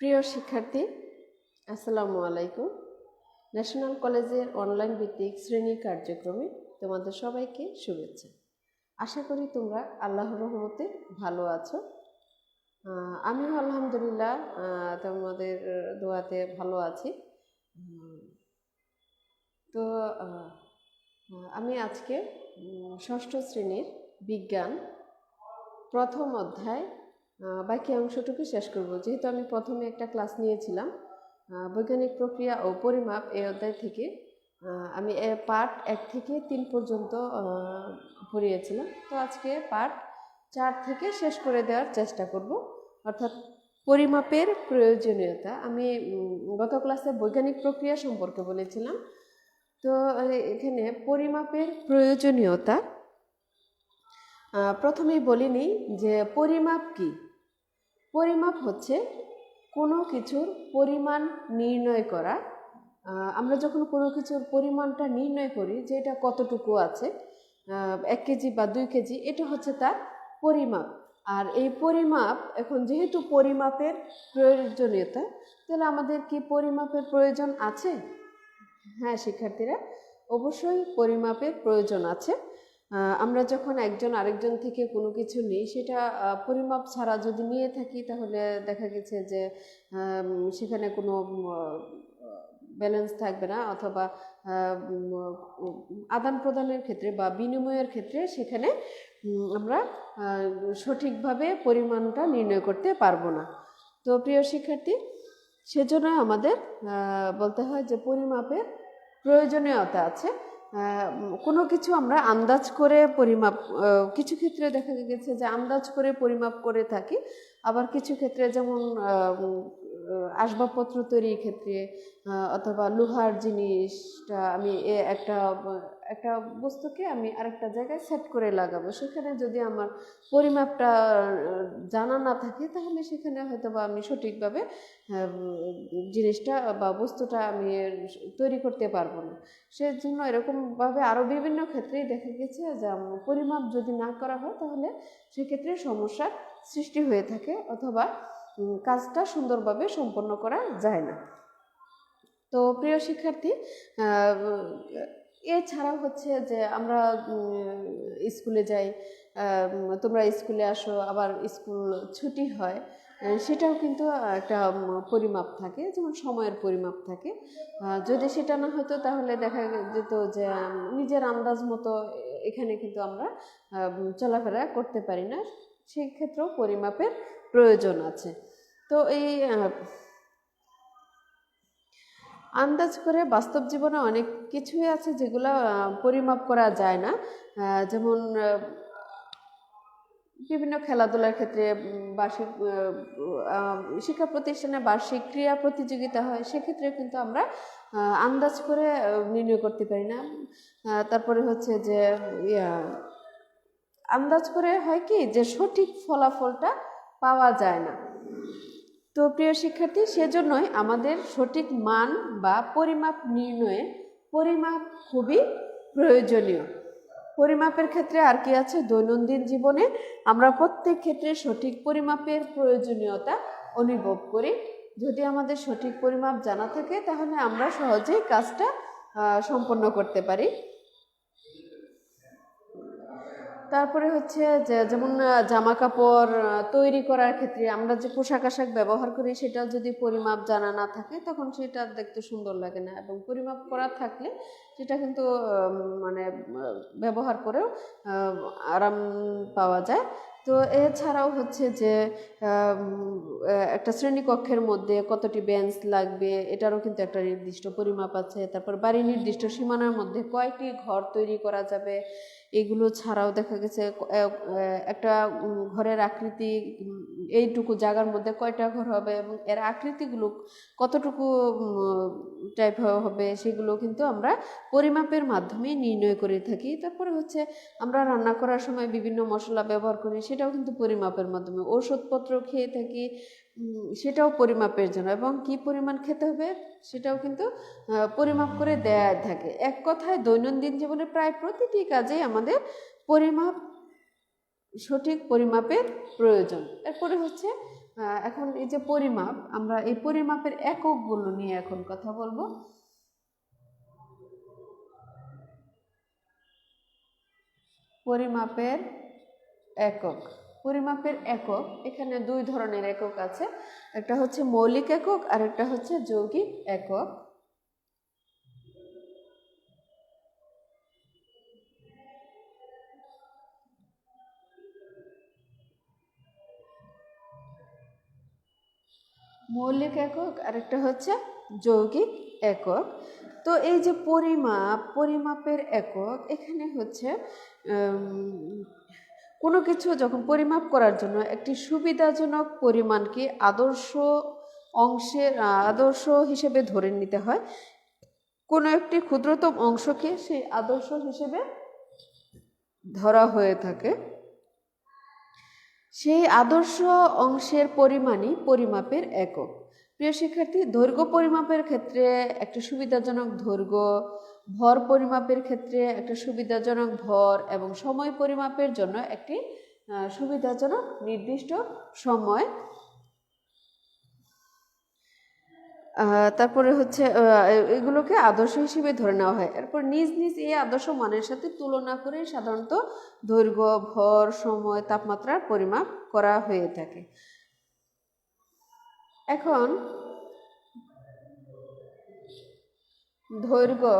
প্রিয় শিক্ষার্থী, আসসালামু আলাইকুম। ন্যাশনাল কলেজের অনলাইন ভিত্তিক শ্রেণী কার্যক্রমে তোমাদের সবাইকে শুভেচ্ছা। আশা করি তোমরা আল্লাহর রহমতে ভালো আছো। আমিও আলহামদুলিল্লাহ তোমাদের দোয়াতে ভালো আছি। তো আমি আজকে ষষ্ঠ শ্রেণীর বিজ্ঞান প্রথম অধ্যায় বাকি অংশটুকু শেষ করব। যেহেতু আমি প্রথমে একটা ক্লাস নিয়েছিলাম বৈজ্ঞানিক প্রক্রিয়া ও পরিমাপ এই অধ্যায় থেকে, আমি পার্ট 1 থেকে 3 পর্যন্ত পড়িয়েছিলাম। তো আজকে পার্ট 4 থেকে শেষ করে দেওয়ার চেষ্টা করব, অর্থাৎ পরিমাপের প্রয়োজনীয়তা। আমি গত ক্লাসে বৈজ্ঞানিক প্রক্রিয়া সম্পর্কে বলেছিলাম। তো এখানে পরিমাপের প্রয়োজনীয়তা প্রথমেই বলিনি যে পরিমাপ কি। পরিমাপ হচ্ছে কোনো কিছুর পরিমাণ নির্ণয় করা। আমরা যখন কোনো কিছুর পরিমাণটা নির্ণয় করি যে এটা কতটুকু আছে, 1 কেজি বা 2 কেজি, এটা হচ্ছে তার পরিমাপ। আর এই পরিমাপ, এখন যেহেতু পরিমাপের প্রয়োজনীয়তা, তাহলে আমাদের কি পরিমাপের প্রয়োজন আছে? হ্যাঁ শিক্ষার্থীরা, অবশ্যই পরিমাপের প্রয়োজন আছে। আমরা যখন একজন আরেকজন থেকে কোনো কিছু নিই, সেটা পরিমাপ ছাড়া যদি নিয়ে থাকি, তাহলে দেখা গেছে যে সেখানে কোনো ব্যালেন্স থাকবে না, অথবা আদান প্রদানের ক্ষেত্রে বা বিনিময়ের ক্ষেত্রে সেখানে আমরা সঠিকভাবে পরিমাণটা নির্ণয় করতে পারবো না। তো প্রিয় শিক্ষার্থী, সেজন্য আমাদের বলতে হয় যে পরিমাপের প্রয়োজনীয়তা আছে। কোনো কিছু আমরা আন্দাজ করে পরিমাপ, কিছু ক্ষেত্রে দেখা গেছে যে আন্দাজ করে পরিমাপ করে থাকি, আবার কিছু ক্ষেত্রে যেমন আসবাবপত্র তৈরির ক্ষেত্রে অথবা লোহার জিনিসটা আমি একটা বস্তুকে আমি আরেকটা জায়গায় সেট করে লাগাবো, সেখানে যদি আমার পরিমাপটা জানা না থাকে, তাহলে সেখানে হয়তো বা আমি সঠিকভাবে জিনিসটা বা বস্তুটা আমি তৈরি করতে পারবো না। সেজন্য এরকমভাবে আরও বিভিন্ন ক্ষেত্রেই দেখা গেছে যে পরিমাপ যদি না করা হয়, তাহলে সেক্ষেত্রে সমস্যার সৃষ্টি হয়ে থাকে, অথবা কাজটা সুন্দরভাবে সম্পন্ন করা যায় না। তো প্রিয় শিক্ষার্থী, এছাড়াও হচ্ছে যে আমরা স্কুলে যাই, তোমরা স্কুলে আসো, আবার স্কুল ছুটি হয়, সেটাও কিন্তু একটা পরিমাপ থাকে, যেমন সময়ের পরিমাপ থাকে। যদি সেটা না হতো, তাহলে দেখা যেত যে নিজের আন্দাজ মতো এখানে কিন্তু আমরা চলাফেরা করতে পারি না। সেই ক্ষেত্রেও পরিমাপের প্রয়োজন আছে। তো এই আন্দাজ করে বাস্তব জীবনে অনেক কিছুই আছে যেগুলো পরিমাপ করা যায় না। যেমন বিভিন্ন খেলাধুলার ক্ষেত্রে, বার্ষিক শিক্ষা প্রতিষ্ঠানে বার্ষিক ক্রীড়া প্রতিযোগিতা হয়, সেক্ষেত্রে কিন্তু আমরা আন্দাজ করে নির্ণয় করতে পারি না। তারপরে হচ্ছে যে আন্দাজ করে হয় কি যে সঠিক ফলাফলটা পাওয়া যায় না। তো প্রিয় শিক্ষার্থী, সেজন্যই আমাদের সঠিক মান বা পরিমাপ নির্ণয়ে পরিমাপ খুবই প্রয়োজনীয়। পরিমাপের ক্ষেত্রে আর কি আছে? দৈনন্দিন জীবনে আমরা প্রত্যেক ক্ষেত্রে সঠিক পরিমাপের প্রয়োজনীয়তা অনুভব করি। যদি আমাদের সঠিক পরিমাপ জানা থাকে, তাহলে আমরা সহজেই কাজটা সম্পন্ন করতে পারি। তারপরে হচ্ছে যে যেমন জামা কাপড় তৈরি করার ক্ষেত্রে আমরা যে পোশাক আশাক ব্যবহার করি, সেটা যদি পরিমাপ জানা না থাকে, তখন সেটা দেখতে সুন্দর লাগে না, এবং পরিমাপ করা থাকলে সেটা কিন্তু মানে ব্যবহার করেও আরাম পাওয়া যায়। তো এছাড়াও হচ্ছে যে একটা শ্রেণীকক্ষের মধ্যে কতটি বেঞ্চ লাগবে, এটারও কিন্তু একটা নির্দিষ্ট পরিমাপ আছে। তারপর বাড়ির নির্দিষ্ট সীমানার মধ্যে কয়টি ঘর তৈরি করা যাবে, এগুলো ছাড়াও দেখা গেছে একটা ঘরের আকৃতি, এইটুকু জায়গার মধ্যে কয়টা ঘর হবে এবং এর আকৃতিগুলো কতটুকু টাইপ হবে, সেগুলো কিন্তু আমরা পরিমাপের মাধ্যমে নির্ণয় করে থাকি। তারপরে হচ্ছে আমরা রান্না করার সময় বিভিন্ন মশলা ব্যবহার করি, সেটাও কিন্তু পরিমাপের মাধ্যমে। ওষুধপত্র খেয়ে থাকি, সেটাও পরিমাপের জন্য, এবং কি পরিমাণ খেতে হবে সেটাও কিন্তু পরিমাপ করে দেয়া থাকে। এক কথায় দৈনন্দিন জীবনে প্রায় প্রতিটি কাজেই আমাদের পরিমাপ, সঠিক পরিমাপের প্রয়োজন। এরপরে হচ্ছে এখন এই যে পরিমাপ, আমরা এই পরিমাপের এককগুলো নিয়ে এখন কথা বলবো। পরিমাপের একক, পরিমাপের একক এখানে দুই ধরনের একক আছে, একটা হচ্ছে মৌলিক একক আর একটা হচ্ছে যৌগিক একক। মৌলিক একক আর একটা হচ্ছে যৌগিক একক। তো এই যে পরিমাপ, পরিমাপের একক এখানে হচ্ছে কোনো কিছু যখন পরিমাপ করার জন্য একটি সুবিধাজনক পরিমাণকে আদর্শ হিসেবে ধরে নিতে হয়। কোনো একটি ক্ষুদ্রতম অংশকে সেই আদর্শ হিসেবে ধরা হয়ে থাকে। সেই আদর্শ অংশের পরিমাণই পরিমাপের একক। প্রিয় শিক্ষার্থী, দৈর্ঘ্য পরিমাপের ক্ষেত্রে একটা সুবিধাজনক দৈর্ঘ্য, ভর পরিমাপের ক্ষেত্রে একটা সুবিধাজনক ভর এবং সময় পরিমাপের জন্য একটি সুবিধাজনক নির্দিষ্ট সময়। তারপরে হচ্ছে এগুলোকে আদর্শ হিসেবে ধরে নেওয়া হয়। এরপর নিজ নিজ এই আদর্শ মানের সাথে তুলনা করে সাধারণত দৈর্ঘ্য, ভর, সময়, তাপমাত্রার পরিমাপ করা হয়ে থাকে। এখন দৈর্ঘ্য,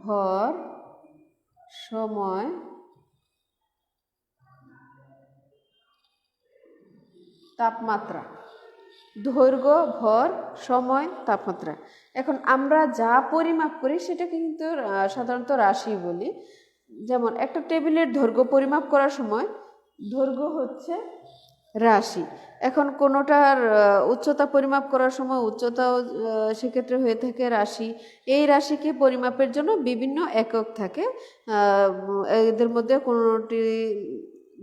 ভর, সময়, তাপমাত্রা। দৈর্ঘ্য, ভর, সময়, তাপমাত্রা। এখন আমরা যা পরিমাপ করি সেটাকে কিন্তু সাধারণত রাশি বলি। যেমন একটা টেবিলের দৈর্ঘ্য পরিমাপ করার সময় দৈর্ঘ্য হচ্ছে রাশি। এখন কোনোটার উচ্চতা পরিমাপ করার সময় উচ্চতাও সেক্ষেত্রে হয়ে থাকে রাশি। এই রাশিকে পরিমাপের জন্য বিভিন্ন একক থাকে। এদের মধ্যে কোনোটি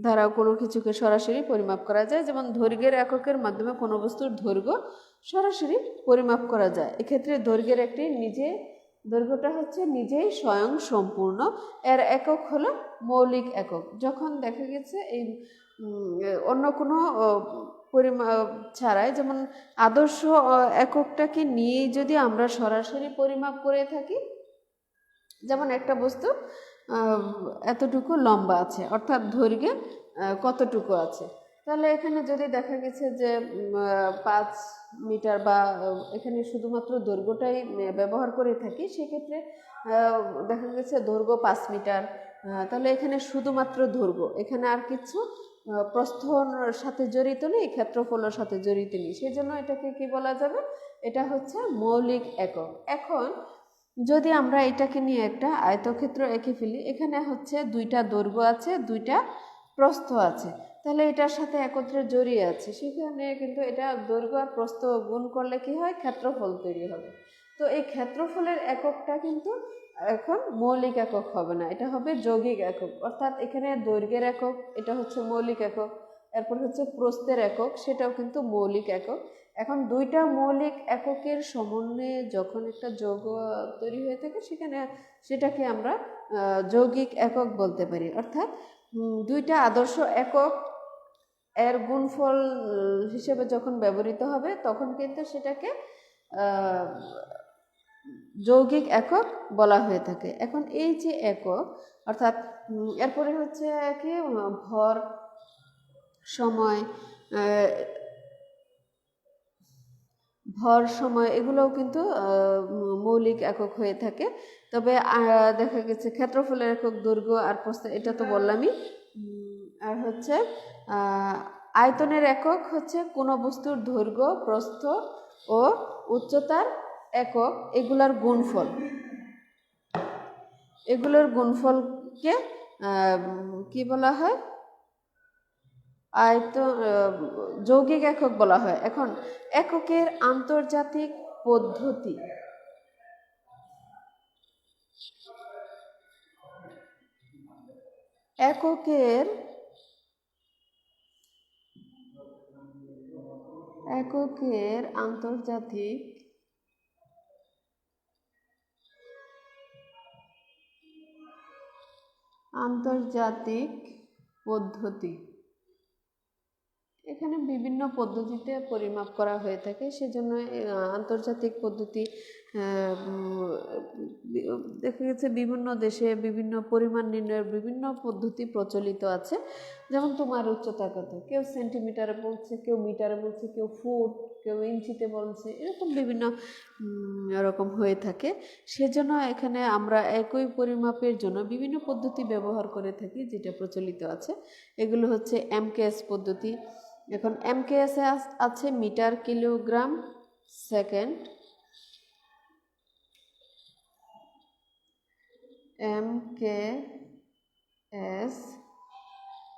দ্বারা কোনো কিছুকে সরাসরি পরিমাপ করা যায়, যেমন দৈর্ঘ্যের এককের মাধ্যমে কোনো বস্তুর দৈর্ঘ্য সরাসরি পরিমাপ করা যায়। এক্ষেত্রে দৈর্ঘ্যের একটি দৈর্ঘ্যটা হচ্ছে নিজেই স্বয়ং সম্পূর্ণ। এর একক হলো মৌলিক একক। যখন দেখা গেছে এই অন্য কোনো পরিমাপ ছাড়াই, যেমন আদর্শ এককটাকে নিয়েই যদি আমরা সরাসরি পরিমাপ করে থাকি, যেমন একটা বস্তু এতটুকু লম্বা আছে, অর্থাৎ দৈর্ঘ্যে কতটুকু আছে, তাহলে এখানে যদি দেখা গেছে যে 5 মিটার বা এখানে শুধুমাত্র দৈর্ঘ্যটাই ব্যবহার করে থাকি, সেক্ষেত্রে দেখা গেছে দৈর্ঘ্য 5 মিটার, তাহলে এখানে শুধুমাত্র দৈর্ঘ্য, এখানে আর কিছু প্রস্থর সাথে জড়িত নেই, ক্ষেত্রফলের সাথে জড়িত নেই, সেই জন্য এটাকে কি বলা যাবে, এটা হচ্ছে মৌলিক একক। এখন যদি আমরা এটাকে নিয়ে একটা আয়তক্ষেত্র এঁকে ফেলি, এখানে হচ্ছে দুইটা দৈর্ঘ্য আছে, দুইটা প্রস্থ আছে, তাহলে এটার সাথে একত্রে জড়িয়ে আছে, সেখানে কিন্তু এটা দৈর্ঘ্য আর প্রস্থ গুণ করলে কি হয়, ক্ষেত্রফল তৈরি হবে। তো এই ক্ষেত্রফলের এককটা কিন্তু এখন মৌলিক একক হবে না, এটা হবে যৌগিক একক। অর্থাৎ এখানে দৈর্ঘ্যের একক, এটা হচ্ছে মৌলিক একক, এরপর হচ্ছে প্রস্থের একক, সেটাও কিন্তু মৌলিক একক। এখন দুইটা মৌলিক এককের সমন্বয়ে যখন একটা যৌগ তৈরি হয়ে থাকে, সেটাকে আমরা যৌগিক একক বলতে পারি। অর্থাৎ দুইটা আদর্শ একক এর গুণফল হিসেবে যখন ব্যবহৃত হবে, তখন কিন্তু সেটাকে যৌগিক একক বলা হয়ে থাকে। এখন এই যে একক, অর্থাৎ এরপরে হচ্ছে কি, ভর, সময়, এগুলোও কিন্তু মৌলিক একক হয়ে থাকে। তবে দেখা গেছে ক্ষেত্রফলের একক দৈর্ঘ্য আর প্রস্থ, এটা তো বললামই। আর হচ্ছে আয়তনের একক হচ্ছে কোনো বস্তুর দৈর্ঘ্য, প্রস্থ ও উচ্চতার একক, এগুলোর গুণফলকে কি বলা হয়, যৌগিক একক বলা হয়। এখন এককের আন্তর্জাতিক পদ্ধতি, এককের আন্তর্জাতিক পদ্ধতি। এখানে বিভিন্ন পদ্ধতিতে পরিমাপ করা হয়ে থাকে, সেজন্য আন্তর্জাতিক পদ্ধতি দেখা গেছে বিভিন্ন দেশে বিভিন্ন পরিমাণ নির্ণয়ের বিভিন্ন পদ্ধতি প্রচলিত আছে। যেমন তোমার উচ্চতা কত, কেউ সেন্টিমিটারে বলছে, কেউ মিটারে বলছে, কেউ ফুট, কেউ ইঞ্চিতে বলছে, এরকম বিভিন্ন রকম হয়ে থাকে। সেজন্য এখানে আমরা একই পরিমাপের জন্য বিভিন্ন পদ্ধতি ব্যবহার করে থাকি যেটা প্রচলিত আছে। এগুলো হচ্ছে এমকেএস পদ্ধতি। এখন এমকেএস আছে মিটার কিলোগ্রাম সেকেন্ড, এমকেএস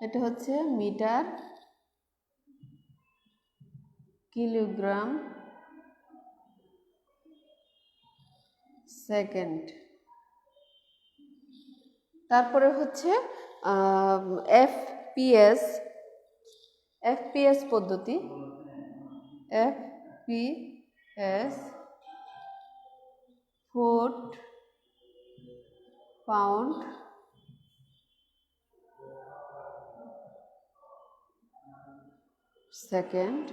এটা হচ্ছে মিটার কিলোগ্রাম সেকেন্ড। তারপরে হচ্ছে এফপিএস, এফপিএস পদ্ধতি, FPS foot pound second.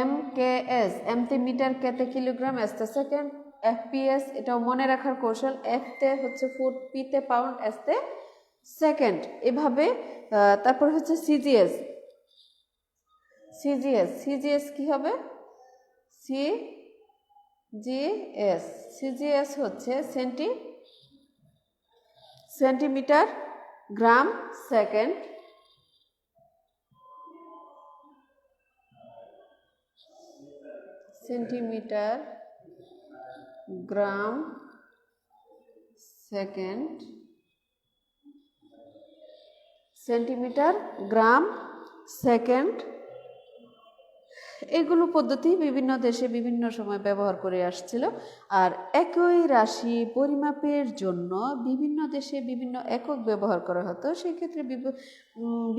MKS এমতে মিটার, কেতে কিলোগ্রাম, এসতে সেকেন্ড। এফপিএস এটাও মনে রাখার কৌশল, এফতে হচ্ছে ফুট, পিতে পাউন্ড, এসতে সেকেন্ড, এভাবে। তারপর হচ্ছে সিজিএস, সিজিএস সিজিএস কি হবে, সিজিএস সিজিএস হচ্ছে সেন্টিমিটার গ্রাম সেকেন্ড। সেন্টিমিটার গ্রাম সেকেন্ড, সেন্টিমিটার গ্রাম সেকেন্ড। এগুলো পদ্ধতি বিভিন্ন দেশে বিভিন্ন সময় ব্যবহার করে আসছিল। আর একই রাশি পরিমাপের জন্য বিভিন্ন দেশে বিভিন্ন একক ব্যবহার করা হতো। সেক্ষেত্রে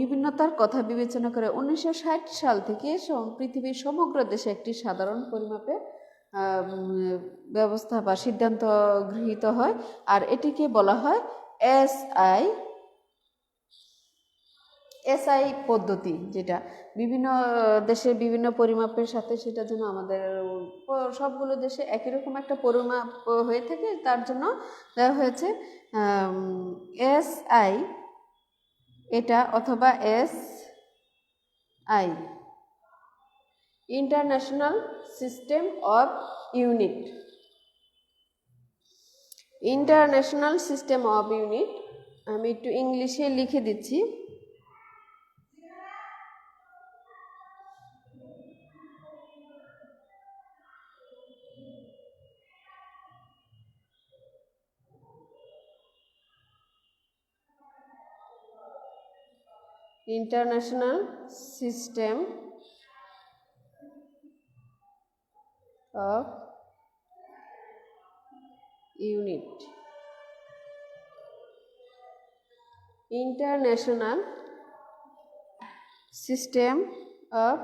বিভিন্নতার কথা বিবেচনা করে 1960 সাল থেকে পৃথিবীর সমগ্র দেশে একটি সাধারণ পরিমাপের ব্যবস্থা বা সিদ্ধান্ত গৃহীত হয়, আর এটিকে বলা হয় এসআই পদ্ধতি, যেটা বিভিন্ন দেশে বিভিন্ন পরিমাপের সাথে সেটা যেন আমাদের সবগুলো দেশে একই রকম একটা পরিমাপ হয়ে থাকে, তার জন্য দেওয়া হয়েছে এসআই এটা, অথবা SI international system of unit, international system of unit. আমি একটু ইংলিশে লিখে দিচ্ছি। International System of Unit, International System of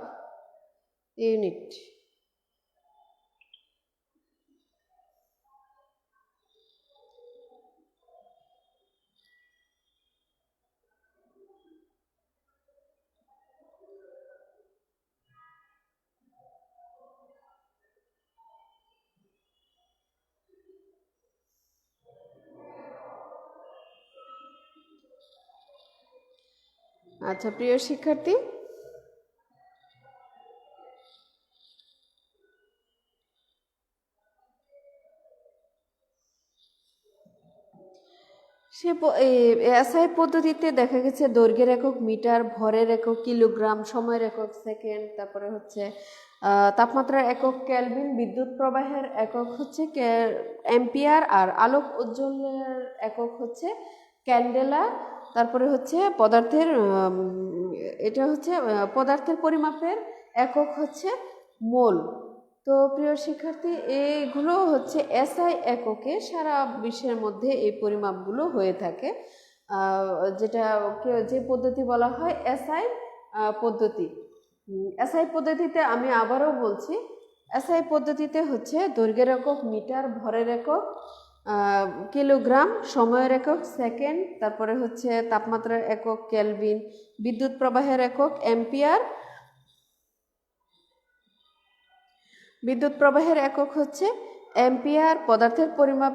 Unit। আচ্ছা প্রিয় শিক্ষার্থী, এসআই পদ্ধতিতে দেখা গেছে দৈর্ঘ্যের একক মিটার, ভরের একক কিলোগ্রাম, সময়ের একক সেকেন্ড, তারপরে হচ্ছে তাপমাত্রার একক কেলভিন, বিদ্যুৎ প্রবাহের একক হচ্ছে অ্যাম্পিয়ার, আর আলোক উজ্জ্বলের একক হচ্ছে ক্যান্ডেলা, তারপরে হচ্ছে পদার্থের এটা হচ্ছে পদার্থের পরিমাপের একক হচ্ছে মোল। তো প্রিয় শিক্ষার্থী, এইগুলো হচ্ছে এসআই এককে সারা বিশ্বের মধ্যে এই পরিমাপগুলো হয়ে থাকে, যেটা যে পদ্ধতি বলা হয় এসআই পদ্ধতি। এসআই পদ্ধতিতে আমি আবারও বলছি, এসআই পদ্ধতিতে হচ্ছে দৈর্ঘ্যের একক মিটার, ভরের একক কিলোগ্রাম, সময়ের একক সেকেন্ড, তারপরে হচ্ছে তাপমাত্রার একক কেলভিন, বিদ্যুৎ প্রবাহের একক অ্যাম্পিয়ার, বিদ্যুৎ প্রবাহের একক হচ্ছে অ্যাম্পিয়ার, পদার্থের পরিমাপ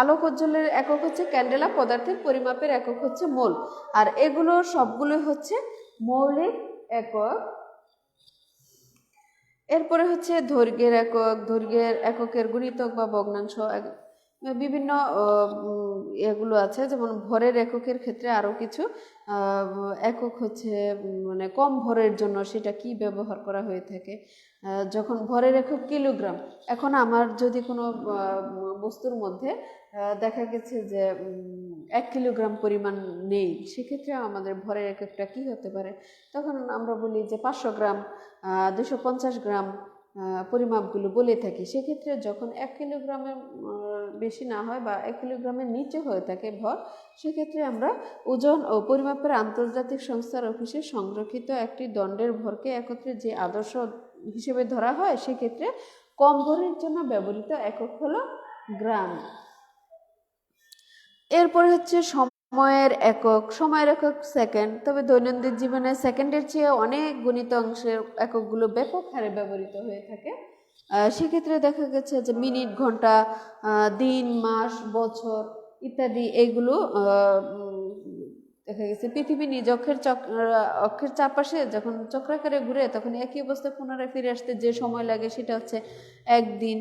আলোক উজ্জ্বলের একক হচ্ছে ক্যান্ডেলা, পদার্থের পরিমাপের একক হচ্ছে মোল। আর এগুলো সবগুলো হচ্ছে মৌলিক একক। এরপরে হচ্ছে দৈর্ঘ্যের একক, দৈর্ঘ্যের এককের গুণিতক বা ভগ্নাংশ, বিভিন্ন এগুলো আছে। যেমন ভরের এককের ক্ষেত্রে আরও কিছু একক হচ্ছে মানে কম ভরের জন্য সেটা কি ব্যবহার করা হয়ে থাকে। যখন ভরের একক কিলোগ্রাম, এখন আমার যদি কোনো বস্তুর মধ্যে দেখা গেছে যে 1 কিলোগ্রাম পরিমাণ নেই, সেক্ষেত্রে আমাদের ভরের এককটা কি হতে পারে? তখন আমরা বলি যে 500 গ্রাম, 250 গ্রাম পরিমাপগুলো বলে থাকি। সেক্ষেত্রে যখন 1 কিলোগ্রামের বেশি না হয় বা 1 কিলোগ্রামের নিচে হয়ে থাকে ভর, সেক্ষেত্রে আমরা ওজন ও পরিমাপের আন্তর্জাতিক সংস্থার অফিসে সংরক্ষিত একটি দণ্ডের ভরকে একত্রে যে আদর্শ হিসেবে ধরা হয়, সেক্ষেত্রে কম ভরের জন্য ব্যবহৃত একক হলো গ্রাম। এরপরে হচ্ছে সময়ের একক, সময়ের একক সেকেন্ড। তবে দৈনন্দিন জীবনে সেকেন্ডের চেয়ে অনেক গণিত অংশের এককগুলো ব্যাপক হারে ব্যবহৃত হয়ে থাকে। সেক্ষেত্রে দেখা গেছে যে মিনিট, ঘন্টা, দিন, মাস, বছর ইত্যাদি এইগুলো দেখা গেছে পৃথিবী নিজ অক্ষের চারপাশে যখন চক্রাকারে ঘুরে তখন একই অবস্থায় পুনরায় ফিরে আসতে যে সময় লাগে সেটা হচ্ছে 1 দিন।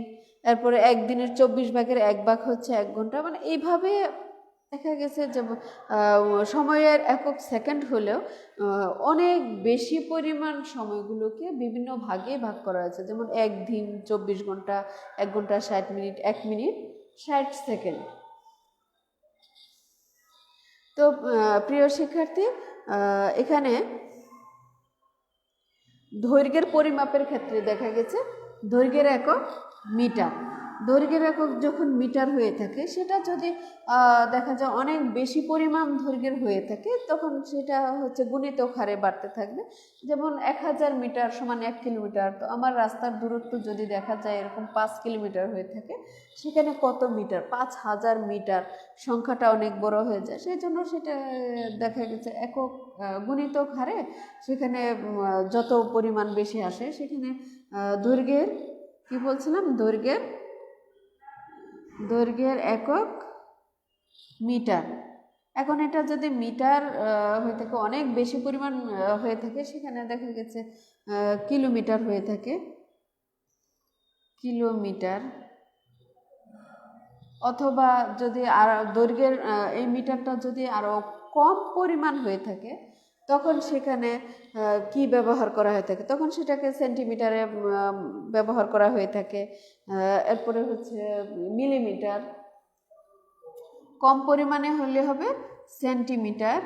এরপরে 1 দিনের 24 ভাগের 1 ভাগ হচ্ছে 1 ঘন্টা। মানে এইভাবে দেখা গেছে যে সময়ের একক সেকেন্ড হলেও অনেক বেশি পরিমাণ সময়গুলোকে বিভিন্ন ভাগে ভাগ করা হয়েছে। যেমন 1 দিন 24 ঘন্টা, 1 ঘন্টা 60 মিনিট, 1 মিনিট 60 সেকেন্ড। তো প্রিয় শিক্ষার্থী, এখানে দৈর্ঘ্যের পরিমাপের ক্ষেত্রে দেখা গেছে দৈর্ঘ্যের একক মিটার। দৈর্ঘ্যের একক যখন মিটার হয়ে থাকে, সেটা যদি দেখা যায় অনেক বেশি পরিমাণ দৈর্ঘ্যের হয়ে থাকে, তখন সেটা হচ্ছে গুণিতক হারে বাড়তে থাকবে। যেমন 1000 মিটার সমান 1 কিলোমিটার। তো আমার রাস্তার দূরত্ব যদি দেখা যায় এরকম 5 কিলোমিটার হয়ে থাকে, সেখানে কত মিটার? 5000 মিটার। সংখ্যাটা অনেক বড় হয়ে যায়, সেই জন্য সেটা দেখা গেছে একক গুণিতক হারে সেখানে যত পরিমাণ বেশি আসে, সেখানে দৈর্ঘ্যের কি বলছিলাম, দৈর্ঘ্যের একক মিটার। এখন এটা যদি মিটার হয়ে থাকে, অনেক বেশি পরিমাণ হয়ে থাকে, সেখানে দেখা গেছে কিলোমিটার হয়ে থাকে, কিলোমিটার। অথবা যদি আর দৈর্ঘ্যের এই মিটারটা যদি আরও কম পরিমাণ হয়ে থাকে, তখন সেখানে কি ব্যবহার করা হয়ে থাকে? তখন সেটাকে সেন্টিমিটারে ব্যবহার করা হয়ে থাকে। এরপরে হচ্ছে মিলিমিটার। কম পরিমাণে হলে হবে সেন্টিমিটার,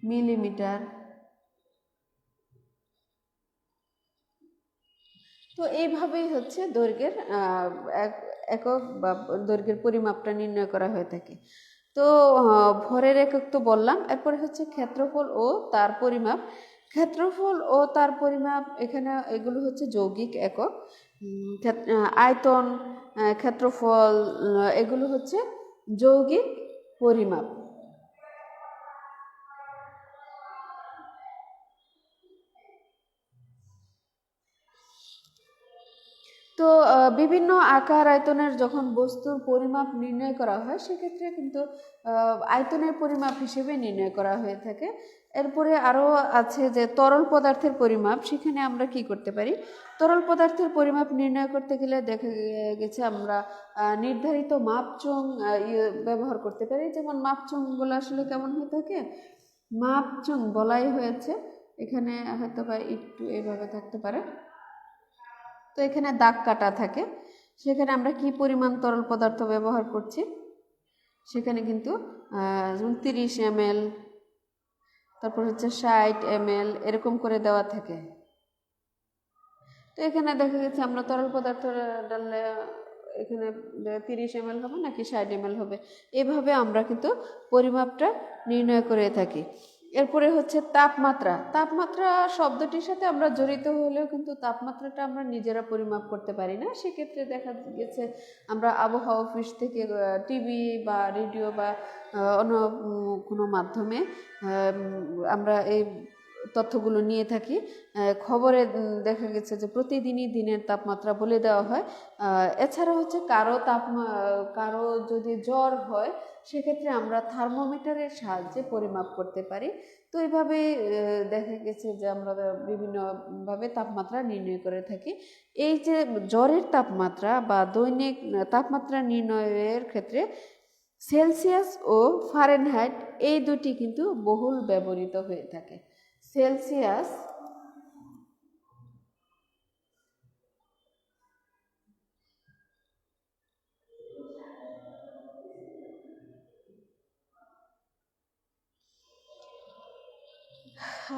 মিলিমিটার। তো এইভাবেই হচ্ছে দৈর্ঘ্যের একক বা দৈর্ঘ্যের পরিমাপটা নির্ণয় করা হয়ে থাকে। তো ভরের একক তো বললাম। এরপরে হচ্ছে ক্ষেত্রফল ও তার পরিমাপ। ক্ষেত্রফল ও তার পরিমাপ, এখানে এগুলো হচ্ছে যৌগিক একক। আয়তন, ক্ষেত্রফল, এগুলো হচ্ছে যৌগিক পরিমাপ। তো বিভিন্ন আকার আয়তনের যখন বস্তুর পরিমাপ নির্ণয় করা হয়, সেক্ষেত্রে কিন্তু আয়তনের পরিমাপ হিসেবে নির্ণয় করা হয়ে থাকে। এরপরে আরও আছে যে তরল পদার্থের পরিমাপ। সেখানে আমরা কি করতে পারি? তরল পদার্থের পরিমাপ নির্ণয় করতে গেলে দেখা গেছে আমরা নির্ধারিত মাপচুং ব্যবহার করতে পারি। যেমন মাপচুংগুলো আসলে কেমন হয়ে থাকে? মাপচুং বলাই হয়েছে, এখানে হয়তো বা একটু এইভাবে থাকতে পারে। তো এখানে দাগ কাটা থাকে, সেখানে আমরা কি পরিমাণ তরল পদার্থ ব্যবহার করছি, সেখানে কিন্তু যেমন 30 ml, তারপর হচ্ছে 60 ml এরকম করে দেওয়া থাকে। তো এখানে দেখা গেছে আমরা তরল পদার্থ ডাললে এখানে 30 ml হবে নাকি 60 ml হবে, এভাবে আমরা কিন্তু পরিমাপটা নির্ণয় করে থাকি। এরপরে হচ্ছে তাপমাত্রা। তাপমাত্রা শব্দটির সাথে আমরা জড়িত হলেও কিন্তু তাপমাত্রাটা আমরা নিজেরা পরিমাপ করতে পারি না। সেক্ষেত্রে দেখা গেছে আমরা আবহাওয়া অফিস থেকে টিভি বা রেডিও বা অন্য কোনো মাধ্যমে আমরা এই তথ্যগুলো নিয়ে থাকি। খবরে দেখা গেছে যে প্রতিদিনই দিনের তাপমাত্রা বলে দেওয়া হয়। এছাড়া হচ্ছে কারো যদি জ্বর হয় সেক্ষেত্রে আমরা থার্মোমিটারের সাহায্যে পরিমাপ করতে পারি। তো এইভাবে দেখা গেছে যে আমরা বিভিন্নভাবে তাপমাত্রা নির্ণয় করে থাকি। এই যে জ্বরের তাপমাত্রা বা দৈনিক তাপমাত্রা নির্ণয়ের ক্ষেত্রে সেলসিয়াস ও ফারেনহাইট এই দুটি কিন্তু বহুল ব্যবহৃত হয়ে থাকে। সেলসিয়াস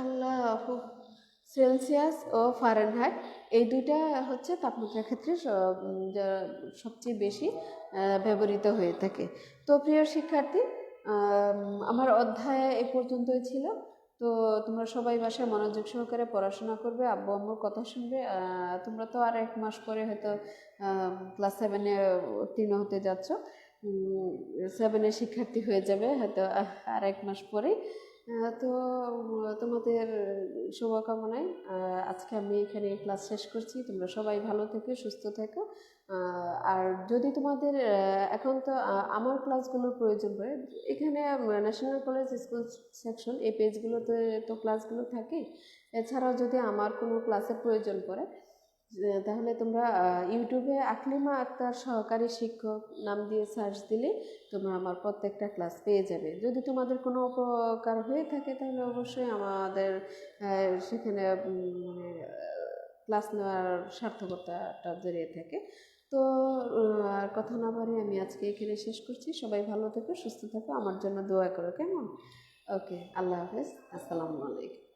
আল্লাহ সেলসিয়াস ও ফারেনহাইট এই দুইটা হচ্ছে তাপমাত্রার ক্ষেত্রে সবচেয়ে বেশি ব্যবহৃত হয়ে থাকে। তো প্রিয় শিক্ষার্থী, আমার অধ্যায় এ পর্যন্তই ছিল। তো তোমরা সবাই বাসায় মনোযোগ সহকারে পড়াশোনা করবে, আব্বু আম্মুর কথা শুনবে। তোমরা তো আর 1 মাস পরে হয়তো ক্লাস 7-এ উত্তীর্ণ হতে যাচ্ছ, 7-এর শিক্ষার্থী হয়ে যাবে হয়তো আর 1 মাস পরেই। তো তোমাদের শুভকামনায় আজকে আমি এখানে ক্লাস শেষ করছি। তোমরা সবাই ভালো থেকো, সুস্থ থেকো। আর যদি তোমাদের এখন তো আমার ক্লাসগুলোর প্রয়োজন পড়ে, এখানে ন্যাশনাল কলেজ স্কুল সেকশন এই পেজগুলোতে তো ক্লাসগুলো থাকে। এছাড়াও যদি আমার কোনো ক্লাসের প্রয়োজন পড়ে তাহলে তোমরা ইউটিউবে আকলিমা আক্তার সহকারী শিক্ষক নাম দিয়ে সার্চ দিলে তোমরা আমার প্রত্যেকটা ক্লাস পেয়ে যাবে। যদি তোমাদের কোনো উপকার হয়ে থাকে তাহলে অবশ্যই আমাদের সেখানে মানে ক্লাস নেওয়ার সার্থকতাটা জড়িয়ে থাকে। তো আর কথা না বাড়িয়ে আমি আজকে এখানে শেষ করছি। সবাই ভালো থেকো, সুস্থ থেকো, আমার জন্য দোয়া করো, কেমন? ওকে, আল্লাহ হাফেজ, আসসালামু আলাইকুম।